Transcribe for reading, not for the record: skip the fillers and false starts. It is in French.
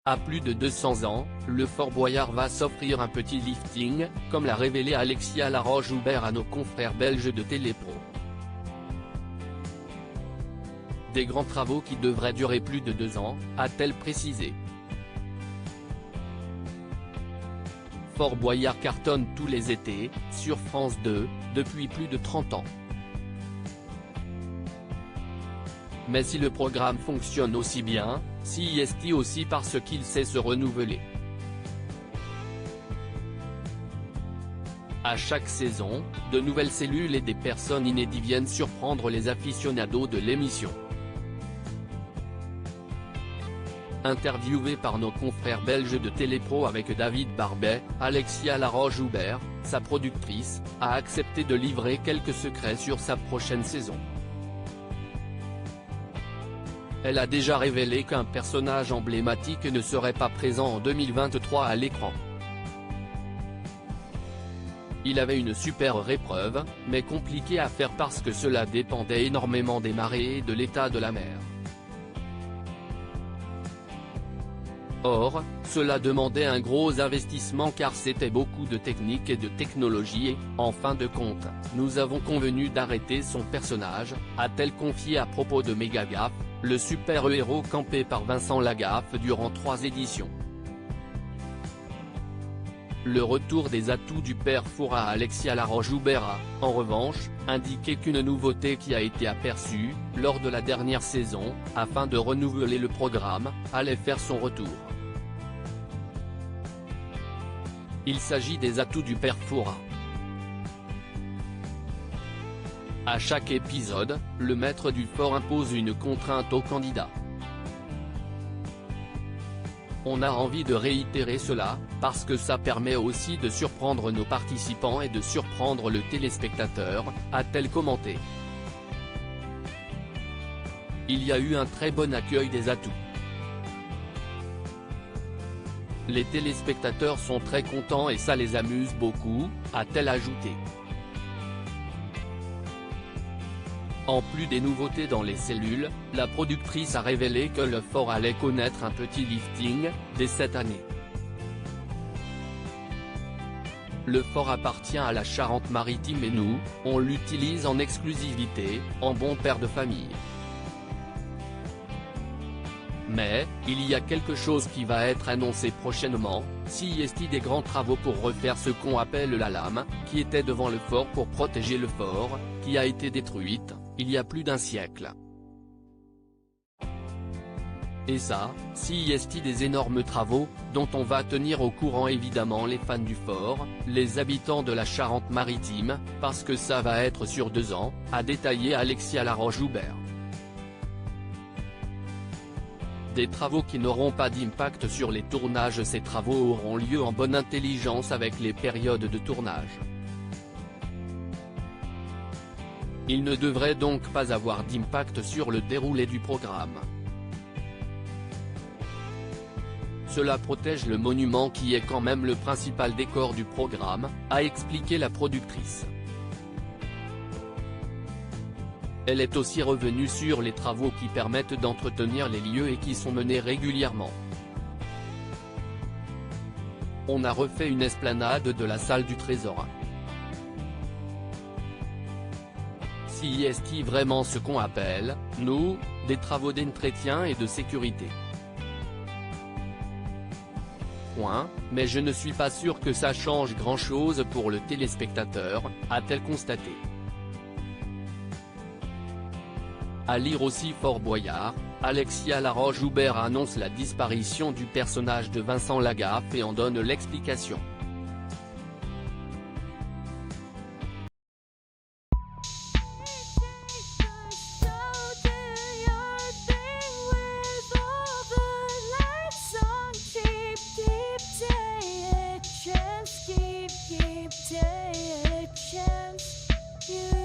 À plus de 200 ans, le Fort Boyard va s'offrir un petit lifting, comme l'a révélé Alexia Laroche-Joubert à nos confrères belges de Télépro. Des grands travaux qui devraient durer plus de 2 ans, a-t-elle précisé. Fort Boyard cartonne tous les étés, sur France 2, depuis plus de 30 ans. Mais si le programme fonctionne aussi bien, CIST aussi parce qu'il sait se renouveler. À chaque saison, de nouvelles cellules et des personnes inédites viennent surprendre les aficionados de l'émission. Interviewé par nos confrères belges de Télépro avec David Barbet, Alexia Laroche-Joubert, sa productrice, a accepté de livrer quelques secrets sur sa prochaine saison. Elle a déjà révélé qu'un personnage emblématique ne serait pas présent en 2023 à l'écran. Il avait une super épreuve, mais compliquée à faire parce que cela dépendait énormément des marées et de l'état de la mer. Or, cela demandait un gros investissement car c'était beaucoup de technique et de technologie et, en fin de compte, nous avons convenu d'arrêter son personnage, a-t-elle confié à propos de Mégagaffe, le super-héros campé par Vincent Lagaffe durant 3 éditions. Le retour des atouts du père Fouras à Alexia Laroche-Joubert a, en revanche, indiqué qu'une nouveauté qui a été aperçue, lors de la dernière saison, afin de renouveler le programme, allait faire son retour. Il s'agit des atouts du père Fouras. À chaque épisode, le maître du fort impose une contrainte aux candidats. On a envie de réitérer cela, parce que ça permet aussi de surprendre nos participants et de surprendre le téléspectateur, a-t-elle commenté. Il y a eu un très bon accueil des atouts. Les téléspectateurs sont très contents et ça les amuse beaucoup, a-t-elle ajouté. En plus des nouveautés dans les cellules, la productrice a révélé que le fort allait connaître un petit lifting, dès cette année. Le fort appartient à la Charente-Maritime et nous, on l'utilise en exclusivité, en bon père de famille. Mais, il y a quelque chose qui va être annoncé prochainement, CIST des grands travaux pour refaire ce qu'on appelle la lame, qui était devant le fort pour protéger le fort, qui a été détruite, il y a plus d'1 siècle. Et ça, CIST des énormes travaux, dont on va tenir au courant évidemment les fans du fort, les habitants de la Charente-Maritime, parce que ça va être sur 2 ans, a détaillé Alexia Laroche-Joubert. Des travaux qui n'auront pas d'impact sur les tournages. Ces travaux auront lieu en bonne intelligence avec les périodes de tournage. Il ne devrait donc pas avoir d'impact sur le déroulé du programme. Cela protège le monument qui est quand même le principal décor du programme, a expliqué la productrice. Elle est aussi revenue sur les travaux qui permettent d'entretenir les lieux et qui sont menés régulièrement. On a refait une esplanade de la salle du Trésor. CIST vraiment ce qu'on appelle, nous, des travaux d'entretien et de sécurité. Mais je ne suis pas sûr que ça change grand-chose pour le téléspectateur, a-t-elle constaté. À lire aussi Fort Boyard, Alexia Laroche-Joubert annonce la disparition du personnage de Vincent Lagaffe et en donne l'explication. Keep